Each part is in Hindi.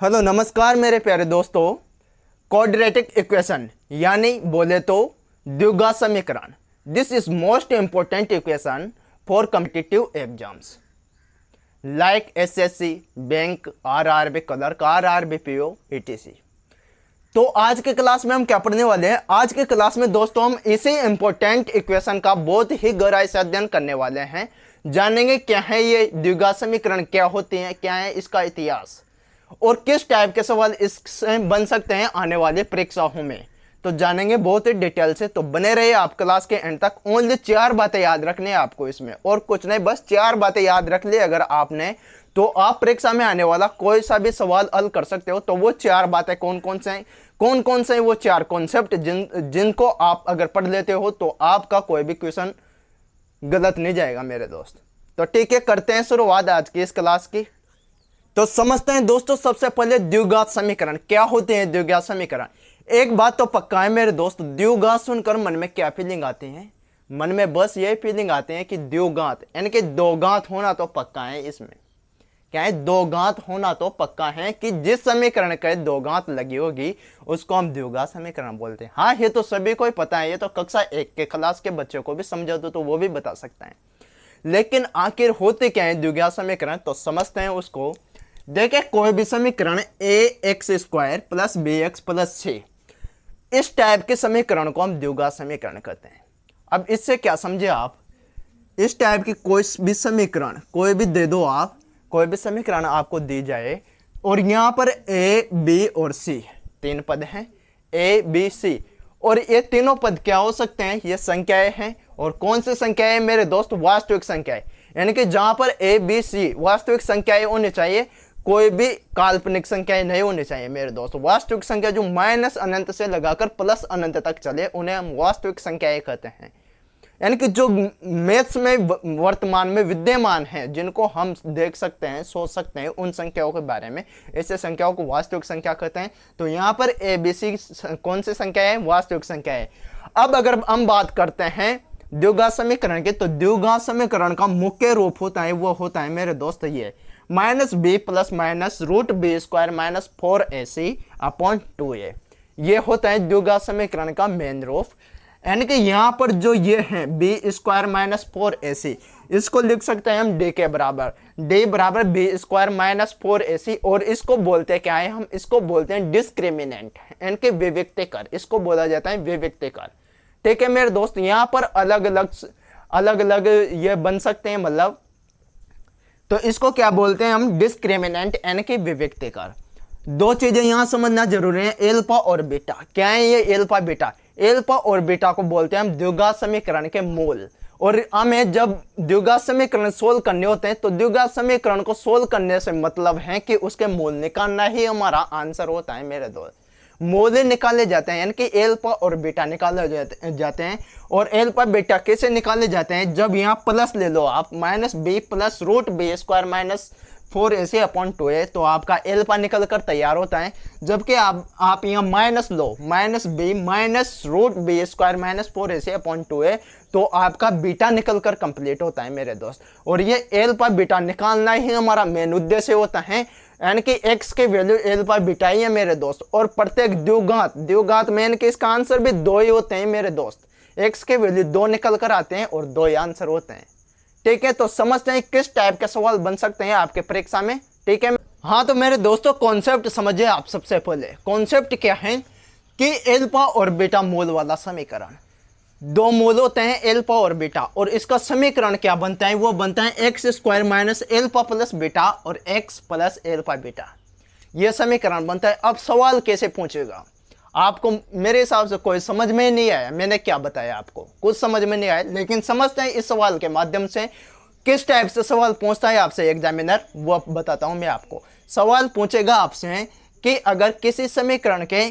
हेलो नमस्कार मेरे प्यारे दोस्तों। क्वाड्रेटिक इक्वेशन यानी बोले तो द्विघात समीकरण, this is most important equation for competitive exams like SSC, bank, RRB clerk, RRB PO, etc. तो आज के क्लास में हम क्या पढ़ने वाले हैं? आज के क्लास में दोस्तों हम इसी इंपॉर्टेंट इक्वेशन का बहुत ही गहराई से अध्ययन करने वाले हैं। जानेंगे क्या है ये द्विघात समीकरण, क्या होते हैं, क्या है इसका इतिहास और किस टाइप के सवाल इससे बन सकते हैं आने वाले परीक्षाओं में। तो जानेंगे बहुत ही डिटेल से, तो बने रहिए आप क्लास के एंड तक। ओनली 4 बातें याद रखनी है आपको इसमें, और कुछ नहीं, बस 4 बातें याद रख ली अगर आपने, तो आप परीक्षा में आने वाला कोई सा भी सवाल हल कर सकते हो। तो वो 4 बातें कौन कौन से हैं, कौन कौन से वो 4 कॉन्सेप्ट जिनको आप अगर पढ़ लेते हो तो आपका कोई भी क्वेश्चन गलत नहीं जाएगा मेरे दोस्त। तो ठीक है, करते हैं शुरुआत आज की इस क्लास की। तो समझते हैं दोस्तों, सबसे पहले द्विघात समीकरण क्या होते हैं। द्विघात समीकरण, एक बात तो पक्का है मेरे दोस्त, द्विघात सुनकर मन में क्या फीलिंग आती है? मन में बस ये फीलिंग आती है कि द्विघात यानी कि दो घात होना तो पक्का है। इसमें क्या है? दो घात होना तो पक्का है कि जिस समीकरण के दो घात लगी होगी उसको हम द्विघात समीकरण बोलते हैं। हाँ, ये तो सभी को ही पता है, ये तो कक्षा 1 के क्लास के बच्चों को भी समझा दो तो वो भी बता सकता है। लेकिन आखिर होते क्या है द्विघात समीकरण, तो समझते हैं उसको। देखिए, कोई भी समीकरण ax² plus bx plus c, इस टाइप के समीकरण को हम द्विघात समीकरण कहते हैं। अब इससे क्या समझे आप? इस टाइप की कोई भी समीकरण, कोई भी दे दो आप, कोई भी समीकरण आपको दी जाए और यहां पर a, b और c 3 पद हैं, a, b, c, और ये तीनों पद क्या हो सकते हैं? ये संख्याएं हैं। और कौन सी संख्याएं मेरे दोस्त? वास्तविक संख्याएं। यानी कि जहां पर a, b, c वास्तविक संख्याएं होनी चाहिए, कोई भी काल्पनिक संख्याएं नहीं होनी चाहिए मेरे दोस्त। वास्तविक संख्या जो माइनस अनंत से लगाकर प्लस अनंत तक चले उन्हें हम वास्तविक संख्याएं कहते हैं। यानी कि जो मैथ्स में वर्तमान में विद्यमान हैं, जिनको हम देख सकते हैं, सोच सकते हैं, उन संख्याओं के बारे में, ऐसे संख्याओं को वास्तविक संख्या कहते हैं। तो यहाँ पर ए बी सी कौन सी संख्या है? वास्तविक संख्या है। अब अगर हम बात करते हैं द्विघात समीकरण की, तो द्विघात समीकरण का मुख्य रूप होता है, वो होता है मेरे दोस्त ये -b plus minus √b² minus 4ac upon 2a। ये होता है द्विघात समीकरण का मेन रूप। यानी कि यहाँ पर जो ये है b² माइनस 4ac, इसको लिख सकते हैं हम d के बराबर, d बराबर b² माइनस 4ac। और इसको बोलते क्या है? हम इसको बोलते हैं डिस्क्रिमिनेंट, यानी कि विविक्तिकर, इसको बोला जाता है विविक्तिकर। ठीक है मेरे दोस्त, यहाँ पर अलग अलग ये बन सकते हैं, मतलब तो इसको क्या बोलते हैं हम? डिस्क्रिमिनेंट यानी कि विविक्तिकर। दो चीजें यहां समझना जरूरी है, एल्फा और बीटा। क्या है ये एल्फा बीटा? एल्फा और बीटा को बोलते हैं हम द्विघात समीकरण के मूल। और हमें जब द्विघात समीकरण सोल्व करने होते हैं तो द्विघात समीकरण को सोल्व करने से मतलब है कि उसके मूल निकालना ही हमारा आंसर होता है मेरे दोस्त। मूल्य निकाले जाते हैं, यानी कि एल्फा और बीटा निकाले जाते हैं। और एल्फा बीटा कैसे निकाले जाते हैं? जब यहाँ प्लस ले लो आप, -b plus √b² minus 4ac upon 2a, तो आपका एल्फा निकल कर तैयार होता है। जबकि आप यहाँ minus low, -b minus √b² minus 4ac upon 2a, तो आपका बीटा निकल कर कंप्लीट होता है मेरे दोस्त। और ये एल्फा बीटा निकालना ही हमारा मेन उद्देश्य होता है, यानी कि x के वैल्यू एल्फा बीटा ही है मेरे दोस्त। और प्रत्येक द्विघात में यानी कि इसका आंसर भी 2 ही होते हैं मेरे दोस्त। x के वैल्यू 2 निकल कर आते हैं और 2 ही आंसर होते हैं। ठीक है, तो समझते हैं किस टाइप के सवाल बन सकते हैं आपके परीक्षा में। ठीक है, हाँ तो मेरे दोस्तों कॉन्सेप्ट समझिए आप। सबसे पहले कॉन्सेप्ट क्या है कि एल्फा और बीटा मूल वाला समीकरण, 2 मूल होते हैं एल्फा और बीटा, और इसका समीकरण क्या बनता है? वो बनता है x² minus alpha plus beta और x प्लस एल्फा बीटा। यह समीकरण बनता है। अब सवाल कैसे पूछेगा आपको? मेरे हिसाब से कोई समझ में नहीं आया, मैंने क्या बताया आपको, कुछ समझ में नहीं आया, लेकिन समझते हैं इस सवाल के माध्यम से किस टाइप से सवाल पूछता है आपसे एग्जामिनर, वो बताता हूं मैं आपको। सवाल पूछेगा आपसे कि अगर किसी समीकरण के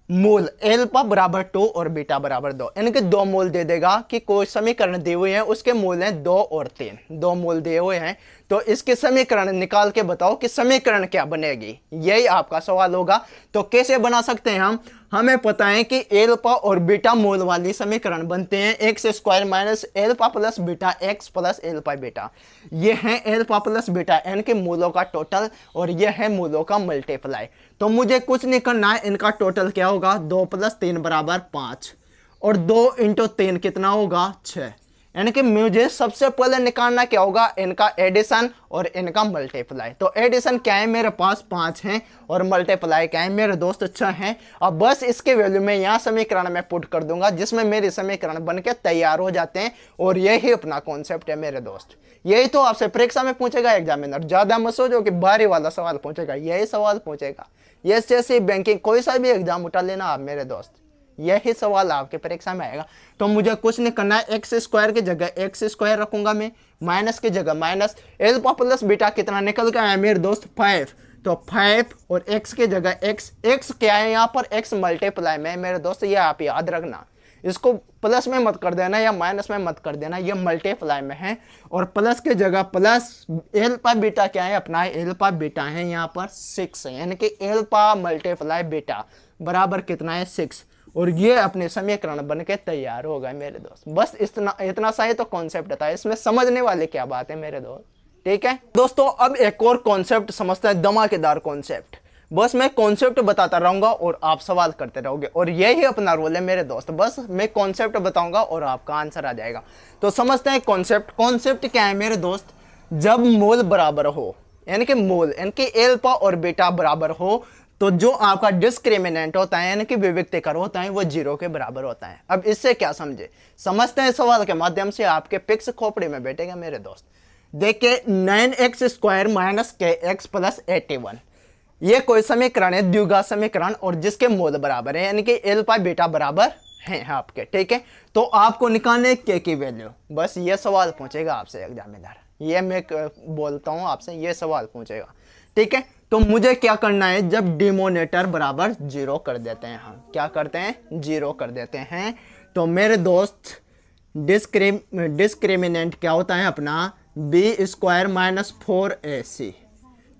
मूल एल्फा बराबर 2 और बीटा बराबर 2, यानी कि 2 मूल दे देगा कि कोई समीकरण दिए हुए हैं, उसके मूल हैं 2 और 3, 2 मूल दिए हुए हैं। तो इसके समीकरण निकाल के बताओ कि समीकरण क्या बनेगी, यही आपका सवाल होगा। तो कैसे बना सकते हैं हम? हमें पता है कि एल्फा और बीटा मूल वाली समीकरण बनते हैं x square minus alpha plus beta x plus alpha beta. ये है एल्फा प्लस बीटा एन के मूलों का टोटल और ये है मूलों का मल्टीप्लाई। तो मुझे कुछ नहीं करना है, इनका टोटल क्या होगा, 2 + 3 = 5 और 2 × 3 कितना होगा, 6। यानी कि मुझे सबसे पहले निकालना क्या होगा, इनका एडिशन और इनका मल्टीप्लाई। तो एडिशन क्या है, मेरे पास 5 है और मल्टीप्लाई क्या है मेरे दोस्त, 6 है। अब बस इसके वैल्यू में यहाँ समीकरण में पुट कर दूंगा जिसमें मेरे समीकरण बनके तैयार हो जाते हैं और यही अपना कॉन्सेप्ट है मेरे दोस्त। यही तो आपसे परीक्षा में पूछेगा एग्जामिनर, ज्यादा मत सोचो कि बाहरी वाला सवाल पूछेगा, यही सवाल पूछेगा। ये जैसे बैंकिंग कोई सा भी एग्जाम उठा लेना आप मेरे दोस्त, यही सवाल आपके परीक्षा में आएगा। तो मुझे कुछ नहीं करना है, एक्स स्क्वायर की जगह एक्स स्क्वायर रखूंगा मैं, माइनस की जगह माइनस, एल्फा प्लस बीटा कितना निकल के आया मेरे दोस्त, 5। तो 5 और एक्स की जगह एक्स, एक्स क्या है यहाँ पर, एक्स मल्टीप्लाई में मेरे दोस्त, ये आप याद रखना। इसको प्लस में मत कर देना या माइनस में मत कर देना, ये मल्टीप्लाई में है। और प्लस की जगह प्लस, एल्फा बीटा क्या है अपना, एल्फा बीटा है यहाँ पर 6 है, यानी कि एल्फा मल्टीप्लाई बीटा बराबर कितना है, 6। और ये अपने समीकरण बन के तैयार हो गए मेरे दोस्त। बस इतना सा ही तो कॉन्सेप्ट था, इसमें समझने वाले क्या बात है मेरे दोस्त, ठीक है दोस्तों। अब एक और कॉन्सेप्ट समझते हैं, धमाकेदार कॉन्सेप्ट। बस मैं कॉन्सेप्ट बताता रहूंगा और आप सवाल करते रहोगे और यही अपना रोल है मेरे दोस्त। बस मैं कॉन्सेप्ट बताऊंगा और आपका आंसर आ जाएगा। तो समझते हैं कॉन्सेप्ट। कॉन्सेप्ट क्या है मेरे दोस्त, जब मोल बराबर हो, यानी कि मोल यानी कि एल्फा और बीटा बराबर हो, तो जो आपका डिस्क्रिमिनेंट होता है यानी कि विविक्तिकर होता है वो 0 के बराबर होता है। अब इससे क्या समझे, समझते हैं सवाल के माध्यम से, आपके पिक्स खोपड़ी में बैठेगा मेरे दोस्त। देखिए 9x² - kx + 81, ये कोई समीकरण है, द्विघात समीकरण, और जिसके मोल बराबर है यानी कि एल्फा बीटा बराबर हैं आपके, ठीक है। तो आपको निकालने के की वैल्यू, बस ये सवाल पूछेगा आपसे एग्जामिनर, ये मैं बोलता हूं आपसे, ये सवाल पूछेगा, ठीक है। तो मुझे क्या करना है, जब डिनोमिनेटर बराबर 0 कर देते हैं, हम क्या करते हैं, 0 कर देते हैं, तो मेरे दोस्त डिस्क्रिमिनेंट क्या होता है अपना, b² - 4ac।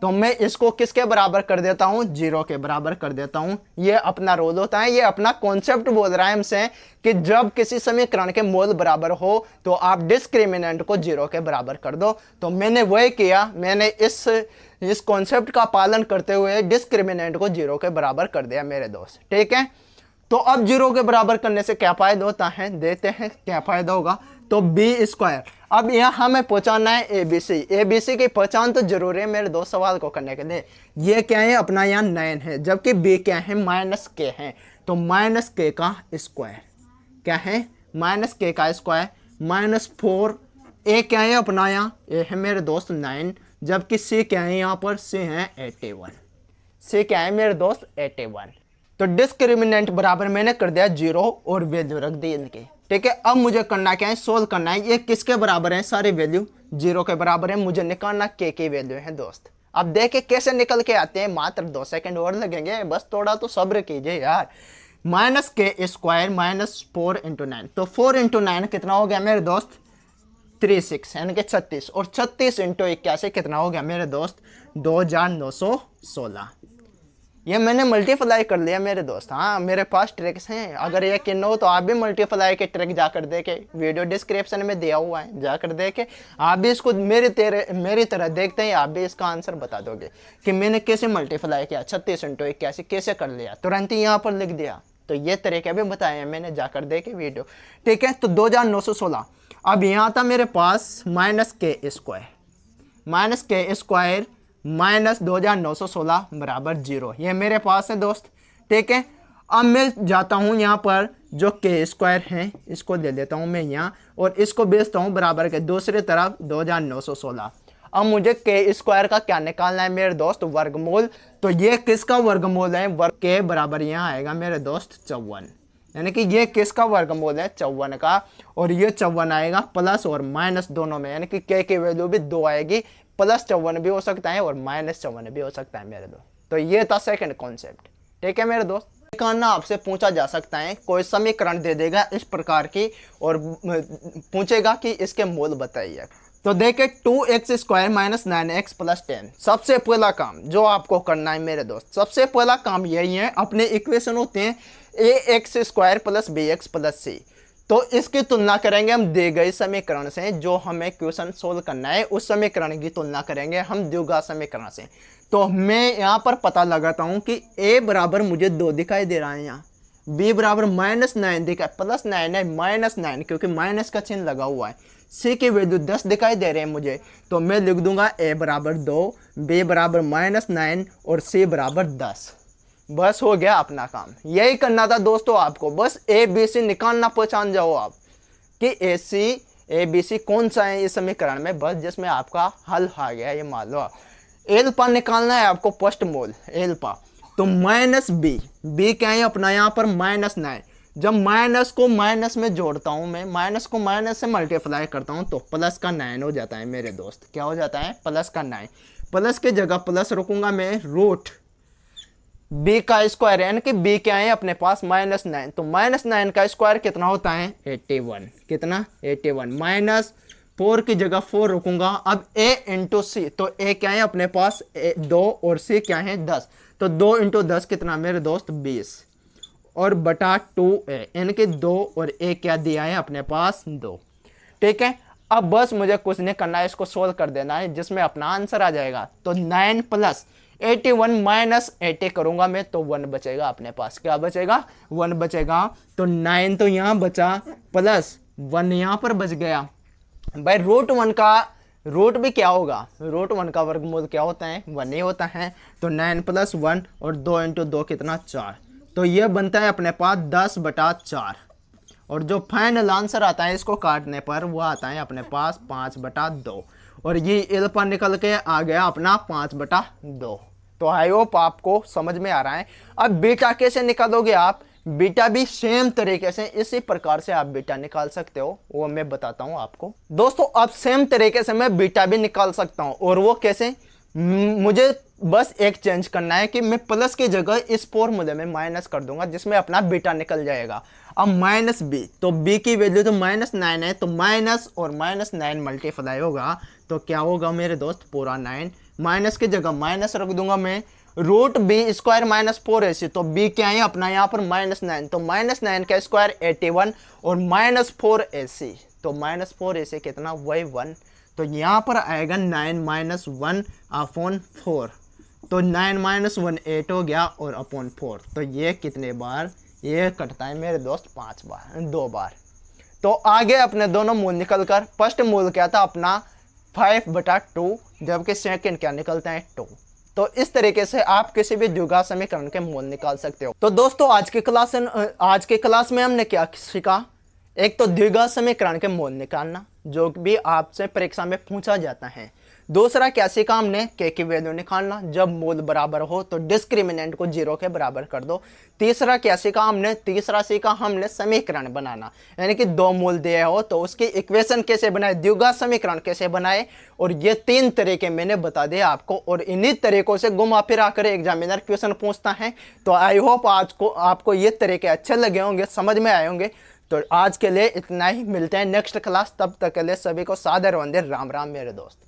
तो मैं इसको किसके बराबर कर देता हूं, 0 के बराबर कर देता हूं। ये अपना रोल होता है, ये अपना कॉन्सेप्ट बोल रहा है हमसे कि जब किसी समीकरण के मोल बराबर हो तो आप डिस्क्रिमिनेंट को 0 के बराबर कर दो। तो मैंने वही किया, मैंने इस कॉन्सेप्ट का पालन करते हुए डिस्क्रिमिनेंट को 0 के बराबर कर दिया मेरे दोस्त, ठीक है। तो अब 0 के बराबर करने से क्या फायदा होता है, देखते हैं क्या फायदा होगा। तो b², अब यहाँ हमें पहचानना है एबीसी की पहचान तो जरूरी है मेरे दोस्त सवाल को करने के लिए। ये क्या है अपना, यहाँ 9 है, जबकि b क्या है, -k है। तो -k का स्क्वायर क्या है, -k का स्क्वायर -4, a क्या है अपना, यहाँ a है मेरे दोस्त 9, जबकि c क्या है यहाँ पर, c है 81, c क्या है मेरे दोस्त 81। तो डिस्क्रिमिनेंट बराबर मैंने कर दिया 0 और वैल्यू रख दी इनकी, ठीक है। अब मुझे करना क्या है, सोल्व करना है, ये किसके बराबर है, सारी वैल्यू 0 के बराबर है, मुझे निकालना k की वैल्यू है दोस्त। अब देखे कैसे निकल के आते हैं, मात्र 2 सेकंड और लगेंगे, बस थोड़ा तो सब्र कीजिए यार। -k² - 4 × 9, तो 4 × 9 कितना हो गया मेरे दोस्त, 36 यानी कि 36, और 36 × 81 कितना हो गया मेरे दोस्त, 2916। ये मैंने मल्टीप्लाई कर लिया मेरे दोस्त। हाँ मेरे पास ट्रिक्स हैं, अगर ये किन हो तो आप भी मल्टीप्लाई के ट्रिक जाकर देखे, वीडियो डिस्क्रिप्शन में दिया हुआ है, जाकर देखे। आप भी इसको मेरी तरह देखते हैं, आप भी इसका आंसर बता दोगे कि मैंने कैसे मल्टीप्लाई किया, 36 × 81 कैसे कर लिया, तुरंत ही यहाँ पर लिख दिया। तो ये तरीके भी बताए हैं मैंने, जाकर देखे वीडियो, ठीक है। तो 2916। अब यहाँ था मेरे पास -k² -2916 बराबर 0, ये मेरे पास है दोस्त, ठीक है। अब मैं जाता हूँ यहाँ पर जो k² है इसको ले लेता हूँ मैं यहाँ, और इसको बेचता हूँ बराबर के दूसरी तरफ 2916। अब मुझे k² का क्या निकालना है मेरे दोस्त, वर्गमूल। तो ये किसका वर्गमूल है, वर्ग के बराबर यहाँ आएगा मेरे दोस्त 54, यानी कि ये किसका वर्गमूल है, 54 का, और ये 54 आएगा प्लस और माइनस दोनों में, यानी कि k की वैल्यू भी 2 आएगी, +54 भी हो सकता है और -54 भी हो सकता है मेरे दोस्त। तो ये था सेकंड कॉन्सेप्ट, ठीक है मेरे दोस्त। निकालना आपसे पूछा जा सकता है, कोई समीकरण दे देगा इस प्रकार की और पूछेगा कि इसके मोल बताइए। तो देखिए 2x² माइनस 9x प्लस 10। सबसे पहला काम जो आपको करना है मेरे दोस्त, सबसे पहला काम यही है, अपने इक्वेशन होते हैं ax² plus bx plus c। तो इसकी तुलना करेंगे हम दी गई समीकरण से, जो हमें क्वेश्चन सोल्व करना है उस समीकरण की तुलना करेंगे हम द्विघात समीकरण से। तो मैं यहाँ पर पता लगाता हूँ कि a बराबर मुझे 2 दिखाई दे रहा है, यहाँ b बराबर -9 दिखाई, प्लस 9 है -9 क्योंकि माइनस का चिन्ह लगा हुआ है, c की वैल्यू 10 दिखाई दे रहे हैं मुझे, तो मैं लिख दूंगा a बराबर 2, b बराबर -9 और c बराबर 10। बस हो गया अपना काम। यही करना था दोस्तों आपको, बस ए बी सी निकालना पहचान जाओ आप कि ए बी सी कौन सा है इस समीकरण में, बस जिसमें आपका हल आ गया। ये मान लो एल्फा निकालना है आपको, फर्स्ट मोल एल्फा। तो माइनस बी क्या है अपना यहाँ पर -9। जब माइनस को माइनस में जोड़ता हूँ मैं, माइनस को माइनस से मल्टीप्लाई करता हूँ तो प्लस का 9 हो जाता है मेरे दोस्त। क्या हो जाता है? प्लस का 9। प्लस की जगह प्लस रखूंगा मैं, रूट b का स्क्वायर, यानी कि b क्या है अपने पास -9। तो -9 का स्क्वायर कितना होता है? 81। कितना? 81। -4 की जगह 4 रखूंगा। अब a इंटू सी, तो a क्या है अपने पास 2 और c क्या है 10। तो 2 इंटू 10 कितना मेरे दोस्त? 20 और बटा 2a, यानी कि 2 और a क्या दिया है अपने पास? 2। ठीक है, अब बस मुझे कुछ नहीं करना है, इसको सोल्व कर देना है जिसमें अपना आंसर आ जाएगा। तो 9 प्लस 81 माइनस 80 करूंगा मैं तो 1 बचेगा अपने पास। क्या बचेगा? 1 बचेगा। तो 9 तो यहाँ बचा, प्लस 1 यहाँ पर बच गया। भाई रूट 1 का रूट भी क्या होगा? रूट 1 का वर्गमूल क्या होता है? 1 ही होता है। तो 9 प्लस 1 और 2 इंटू 2 कितना? 4। तो यह बनता है अपने पास 10/4। और जो फाइनल आंसर आता है इसको काटने पर वो आता है अपने पास 5/2। और ये एल्फा निकल के आ गया अपना 5/2। तो आई होप आपको समझ में आ रहा है। अब बीटा कैसे निकालोगे आप? बीटा भी सेम तरीके से, इसी प्रकार से आप बीटा निकाल सकते हो, वो मैं बताता हूं आपको दोस्तों। अब सेम तरीके से मैं बीटा भी निकाल सकता हूं, और वो कैसे? मुझे बस एक चेंज करना है कि मैं प्लस की जगह इस फॉर्मूले में माइनस कर दूंगा, जिसमें अपना बीटा निकल जाएगा। अब माइनस बी, तो बी की वैल्यू तो -9 है, तो माइनस और -9 मल्टीप्लाई होगा तो क्या होगा मेरे दोस्त? पूरा 9। माइनस की जगह माइनस रख दूंगा मैं, रूट b² -4ac। तो b क्या है अपना यहाँ पर? -9। तो -9 का स्क्वायर 81 और -4ac। तो -4ac कितना? वही 1। तो यहाँ पर आएगा 9 - 1/4। तो 9 - 1 8 हो गया और अपॉन 4। तो ये कितने बार? ये कटता है मेरे दोस्त 5 बार, 2 बार। तो आगे अपने दोनों मूल निकल कर, फर्स्ट मूल क्या था अपना? 5/2, जबकि सेकंड क्या निकलता है? 2। तो इस तरीके से आप किसी भी द्विघात समीकरण के मूल निकाल सकते हो। तो दोस्तों आज की क्लास में हमने क्या सीखा? एक तो द्विघात समीकरण के मूल निकालना, जो भी आपसे परीक्षा में पूछा जाता है। दूसरा क्या सीखा हमने? के की वैल्यू निकालना, जब मूल बराबर हो तो डिस्क्रिमिनेंट को 0 के बराबर कर दो। तीसरा क्या सीखा हमने? तीसरा सीखा हमने समीकरण बनाना, यानी कि 2 मूल दिए हो तो उसकी इक्वेशन कैसे बनाए, द्विघात समीकरण कैसे बनाए। और ये 3 तरीके मैंने बता दिए आपको, और इन्हीं तरीकों से घुमा फिरा कर एग्जामिनर क्वेश्चन पूछता है। तो आई होप आज को आपको ये तरीके अच्छे लगे होंगे, समझ में आए होंगे। तो आज के लिए इतना ही, मिलते हैं नेक्स्ट क्लास। तब तक के लिए सभी को सादर वंदे, राम राम मेरे दोस्त।